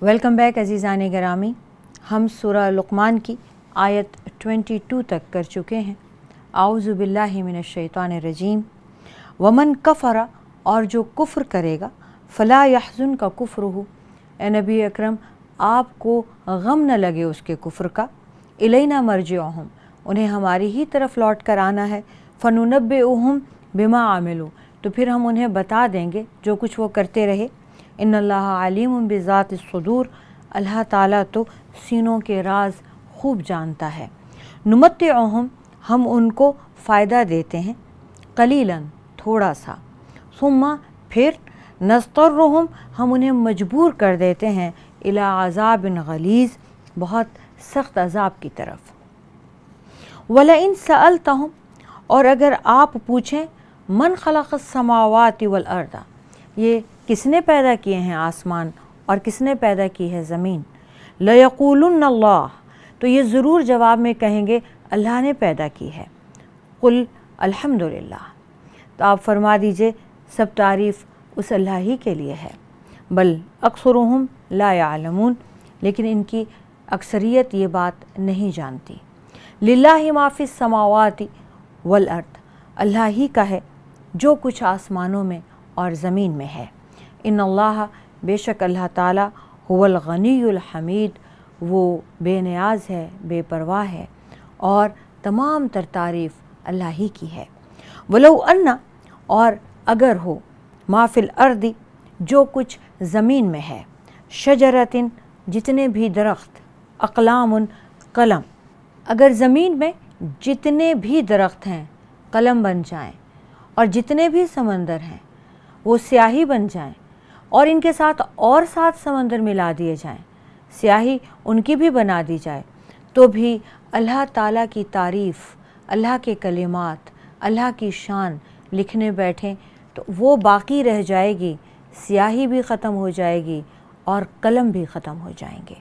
Welcome back अज़ीज़ान गिरामी। हम सूरह लुक़मान की आयत 22 तक कर चुके हैं। आऊज़ु बिल्लाहि मिनश शैतानिर रजीम। वमन कफ़रा, और जो कुफ्र करेगा, फ़ला यहज़ुनका कुफ्रुहु, ए नबी अकरम आपको गम न लगे उसके कुफ्र का। इलैना मर्जिउहुम, उन्हें हमारी ही तरफ लौट कर आना है। फ़नुनब्बिउहुम बिमा आमिलू, तो फिर हम उन्हें बता देंगे जो कुछ वो करते रहे। इन्नल्लाह अलीमुम बिज़ातिस सुदूर, अल्लाह ताला तो सीनों के राज खूब जानता है। नुमत्तिउहुम, हम उनको फ़ायदा देते हैं, कलीलन, थोड़ा सा, सुम्मा, फिर नस्तर्रुहुम, हम उन्हें मजबूर कर देते हैं, इला अज़ाबिन गलीज़, बहुत सख्त अज़ाब की तरफ। वलइन सअलतहुम, और अगर आप पूछें, मन खलक़स समावाति वल अर्दा, ये किसने पैदा किए हैं आसमान और किसने पैदा की है ज़मीन, लयक़ूलुन्न अल्लाह, तो ये ज़रूर जवाब में कहेंगे अल्लाह ने पैदा की है। कुल अल्हम्दुलिल्लाह, तो आप फरमा दीजिए सब तारीफ़ उस अल्लाह ही के लिए है। बल अक्सरुहुम ला यालमून, लेकिन इनकी अक्सरियत ये बात नहीं जानती। लिल्लाहि मा फ़िस समावाति वल अर्द, अल्लाह ही का है जो कुछ आसमानों में और ज़मीन में है। इन्नल्लाह, बेशक अल्लाह ताला, हुवल गनियुल हमीद, वो बेनियाज है, बेपरवाह है, और तमाम तर तारीफ़ अल्लाह ही की है। वलौ अन्ना, और अगर हो, माफ़िल अर्दी, जो कुछ ज़मीन में है, शजरतिन, जितने भी दरख्त, अक़लामुन, कलम, अगर ज़मीन में जितने भी दरख्त हैं कलम बन जाएं, और जितने भी समंदर हैं वो स्याही बन जाएं, और इनके साथ और 7 समंदर मिला दिए जाएं, स्याही उनकी भी बना दी जाए, तो भी अल्लाह ताला की तारीफ़, अल्लाह के कलिमात, अल्लाह की शान लिखने बैठें तो वो बाकी रह जाएगी, स्याही भी ख़त्म हो जाएगी और कलम भी ख़त्म हो जाएंगे।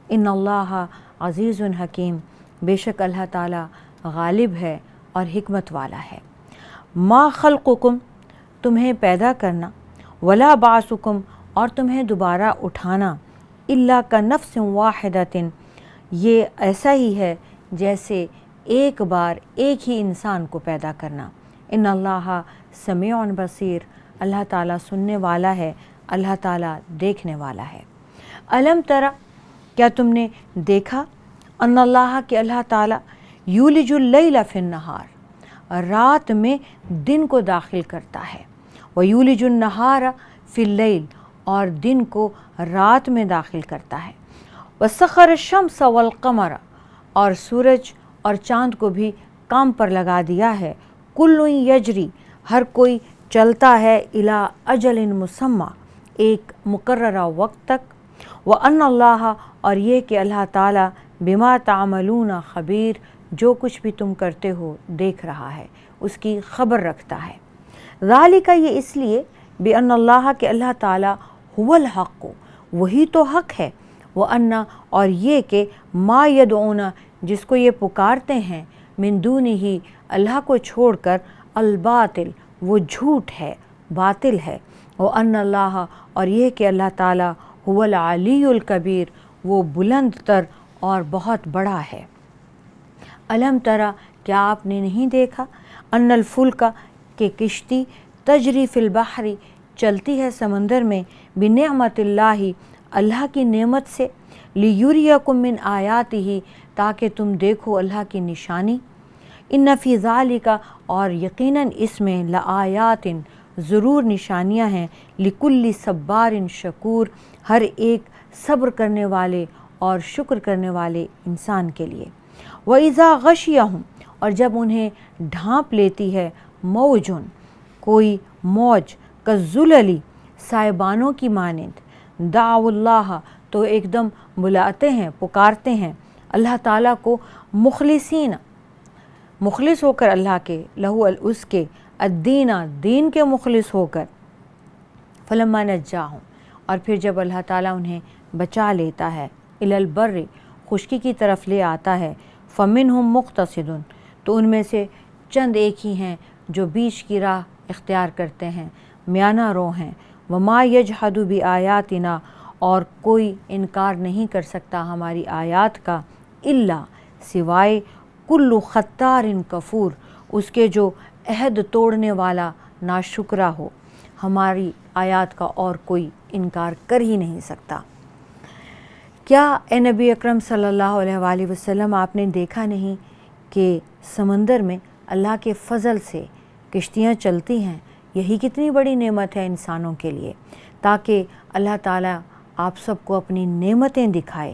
इन्नल्लाह अज़ीज़ुन हकीम, बेशक अल्लाह ताला गालिब है और हिकमत वाला है। मा खल्क़ुकुम, तुम्हें पैदा करना, वला बासुकुम, और तुम्हें दोबारा उठाना, इल्ला का नफ्सिन वाहिदतिन, ये ऐसा ही है जैसे एक बार एक ही इंसान को पैदा करना। इन्नल्लाह समीउन बसीर, अल्लाह ताला सुनने वाला है, अल्लाह ताला देखने वाला है। अलम तरा, क्या तुमने देखा, अन्नल्लाह, कि अल्लाह ताला यूलिजुल लैला फिन नहार, रात में दिन को दाखिल करता है, व यूलिजुन नहार फिल लैल, और दिन को रात में दाखिल करता है। व सखर शम्स वल कमर, और सूरज और चाँद को भी काम पर लगा दिया है। कुल्लुन यजरी, हर कोई चलता है, इला अजलिन मुसम्मा, एक मुकर्ररा वक्त तक। व अन्नल्लाह, और ये कि अल्लाह ताला बिमा तामलूना खबीर, जो कुछ भी तुम करते हो देख रहा है, उसकी खबर रखता है। ज़ालिका, ये इसलिए, बिअन्नल्लाह, कि अल्लाह ताला हुवल हक़, वही तो हक़ है, व अन्ना, और ये कि मा यदऊना, जिसको ये पुकारते हैं, मिन दूनिही, अल्लाह को छोड़कर, अल-बातिल, वो झूठ है, बातिल है। व अन्नल्लाह, और ये कि अल्लाह ताला हुवल अलीयुल कबीर, वो बुलंद तर और बहुत बड़ा है। अलम तरा, क्या आपने नहीं देखा, अन्नल फुल्का, के किश्ती, तजरी फिल बहरी, चलती है समंदर में, बिनिअमतिल्लाहि, अल्लाह की नेमत से, लियुरियकुम मिन आयातिही, ताकि तुम देखो अल्लाह की निशानी। इन्न फ़ी ज़ालिका, और यकीनन इसमें, लआयातिन, ज़रूर निशानियाँ हैं, लिकुल्ली सब्बारिन शकूर, हर एक सब्र करने वाले और शुक्र करने वाले इंसान के लिए। व इज़ा गशियहुम, और जब उन्हें ढांप लेती है, मौजुन, कोई मौज, कज़ुलली, साइबानों की मानिंद, दाउल्लाह, तो एकदम बुलाते हैं, पुकारते हैं अल्लाह ताला को, मुखलिसीन, मुखलिस होकर अल्लाह के, लहू, उसके, अद्दीना, दीन के मुखलिस होकर, फलम्मा नज्जाहुम, और फिर जब अल्लाह ताला उन्हें बचा लेता है, इलल बर्रि, खुशकी की तरफ ले आता है, फ़मिनहुम मुक़तसिदुन, तो उनमें से चंद एक ही हैं जो बीच की राह इख्तियार करते हैं, म्याना रो हैं। वमा यजहदु बि आयातिना, اور کوئی انکار نہیں کر سکتا ہماری آیات کا الا سوائے کل خطار کفور، اس کے جو عہد توڑنے والا ناشکرا ہو، ہماری آیات کا اور کوئی انکار کر ہی نہیں سکتا۔ کیا اے نبی اکرم صلی اللہ علیہ وآلہ وسلم آپ نے دیکھا نہیں کہ سمندر میں اللہ کے فضل سے کشتیاں چلتی ہیں؟ یہی کتنی بڑی نعمت ہے انسانوں کے لیے، تاکہ اللہ تعالیٰ آپ سب کو اپنی نعمتیں دکھائے۔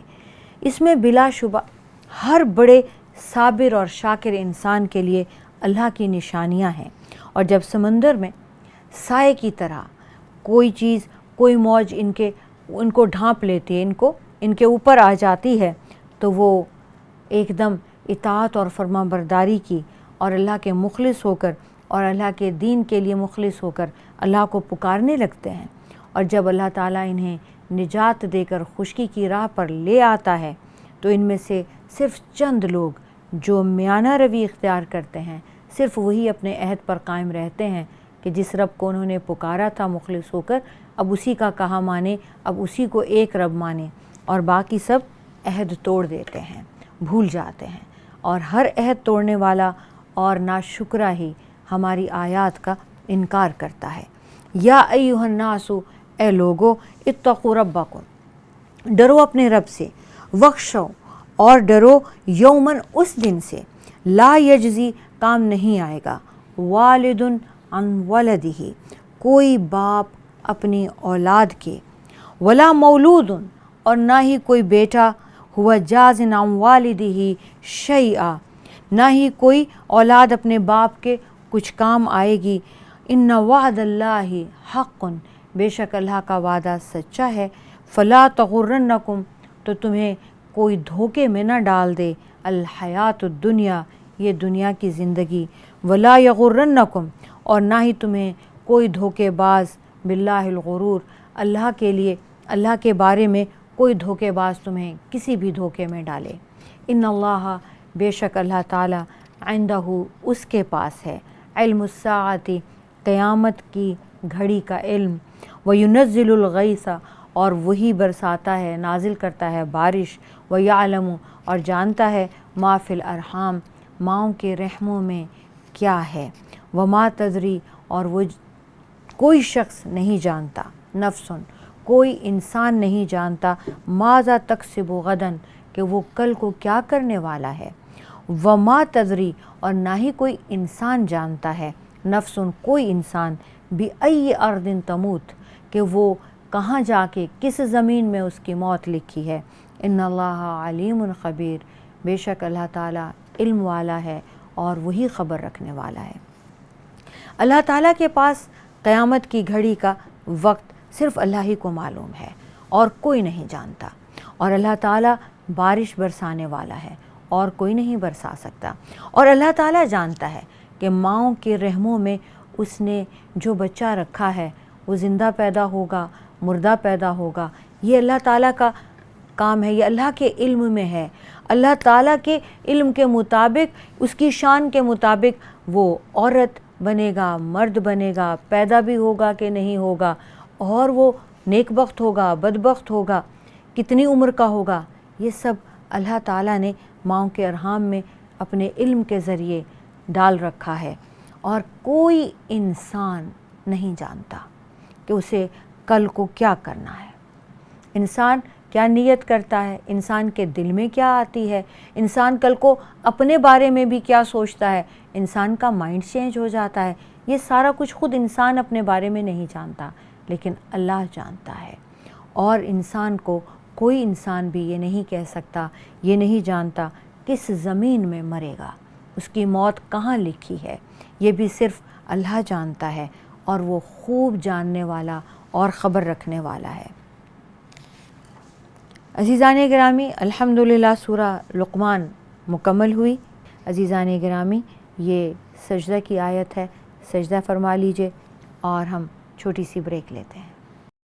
اس میں بلا شبہ ہر بڑے صابر اور شاکر انسان کے لیے اللہ کی نشانیاں ہیں۔ اور جب سمندر میں سائے کی طرح کوئی چیز، کوئی موج ان کو ڈھانپ لیتی ہے، ان کے اوپر آ جاتی ہے، تو وہ ایک دم اطاعت اور فرما برداری کی اور اللہ کے مخلص ہو کر اور اللہ کے دین کے لیے مخلص ہو کر اللہ کو پکارنے لگتے ہیں۔ اور جب اللہ تعالیٰ انہیں نجات دے کر خشکی کی راہ پر لے آتا ہے تو ان میں سے صرف چند لوگ جو میانہ روی اختیار کرتے ہیں، صرف وہی اپنے عہد پر قائم رہتے ہیں کہ جس رب کو انہوں نے پکارا تھا مخلص ہو کر، اب اسی کا کہا مانے، اب اسی کو ایک رب مانے، اور باقی سب عہد توڑ دیتے ہیں، بھول جاتے ہیں۔ اور ہر عہد توڑنے والا اور ناشکرا ہی ہماری آیات کا انکار کرتا ہے۔ یا ایھا الناس، اے لوگو، اتقوا ربکم، ڈرو اپنے رب سے، وخشو، اور ڈرو یومن، اس دن سے، لا یجزی، کام نہیں آئے گا، والد عن ولدہ، کوئی باپ اپنی اولاد کے، ولا مولود، اور نہ ہی کوئی بیٹا، ہوا جاز عن والدہ شیئا، نہ ہی کوئی اولاد اپنے باپ کے کچھ کام آئے گی۔ ان وعد اللہ حق، بے شک اللہ کا وعدہ سچا ہے۔ فلا تغرنکم، تو تمہیں کوئی دھوکے میں نہ ڈال دے، الحیات الدنیا، یہ دنیا کی زندگی، ولا یغرنکم، اور نہ ہی تمہیں کوئی دھوکے باز، باللہ الغرور، اللہ کے بارے میں کوئی دھوکے باز تمہیں کسی بھی دھوکے میں ڈالے۔ ان اللہ، بے شک اللہ تعالیٰ، عندہ، اس کے پاس ہے، علم الساعۃ، قیامت کی گھڑی کا علم، وینزل الغیث، اور وہی برساتا ہے، نازل کرتا ہے بارش، ویعلم، اور جانتا ہے، ما فی الارحام، ماؤں کے رحموں میں کیا ہے، وما تدری، اور وہ کوئی شخص نہیں جانتا، نفسن، کوئی انسان نہیں جانتا، ماذا تکسب غداً، کہ وہ کل کو کیا کرنے والا ہے، وما تدری، اور نہ ہی کوئی انسان جانتا ہے، نفسن، کوئی انسان، بأی ارض تموت، کہ وہ کہاں جا کے کس زمین میں اس کی موت لکھی ہے۔ ان اللہ علیم خبیر، بے شک اللہ تعالیٰ علم والا ہے اور وہی خبر رکھنے والا ہے۔ اللہ تعالیٰ کے پاس قیامت کی گھڑی کا وقت صرف اللہ ہی کو معلوم ہے اور کوئی نہیں جانتا، اور اللہ تعالیٰ بارش برسانے والا ہے اور کوئی نہیں برسا سکتا، اور اللہ تعالیٰ جانتا ہے کہ ماؤں کے رحموں میں اس نے جو بچہ رکھا ہے وہ زندہ پیدا ہوگا، مردہ پیدا ہوگا، یہ اللہ تعالیٰ کا کام ہے، یہ اللہ کے علم میں ہے۔ اللہ تعالیٰ کے علم کے مطابق، اس کی شان کے مطابق وہ عورت بنے گا، مرد بنے گا، پیدا بھی ہوگا کہ نہیں ہوگا، اور وہ نیک بخت ہوگا، بدبخت ہوگا، کتنی عمر کا ہوگا، یہ سب اللہ تعالیٰ نے ماؤں کے ارحام میں اپنے علم کے ذریعے ڈال رکھا ہے، اور کوئی انسان نہیں جانتا کہ اسے کل کو کیا کرنا ہے، انسان کیا نیت کرتا ہے، انسان کے دل میں کیا آتی ہے، انسان کل کو اپنے بارے میں بھی کیا سوچتا ہے، انسان کا مائنڈ چینج ہو جاتا ہے، یہ سارا کچھ خود انسان اپنے بارے میں نہیں جانتا، لیکن اللہ جانتا ہے۔ اور انسان کو کوئی انسان بھی یہ نہیں کہہ سکتا، یہ نہیں جانتا کس زمین میں مرے گا، اس کی موت کہاں لکھی ہے، یہ بھی صرف اللہ جانتا ہے، اور وہ خوب جاننے والا اور خبر رکھنے والا ہے۔ عزیزان گرامی، الحمدللہ سورہ لقمان مکمل ہوئی۔ عزیزان گرامی، یہ سجدہ کی آیت ہے، سجدہ فرما لیجئے، اور ہم چھوٹی سی بریک لیتے ہیں۔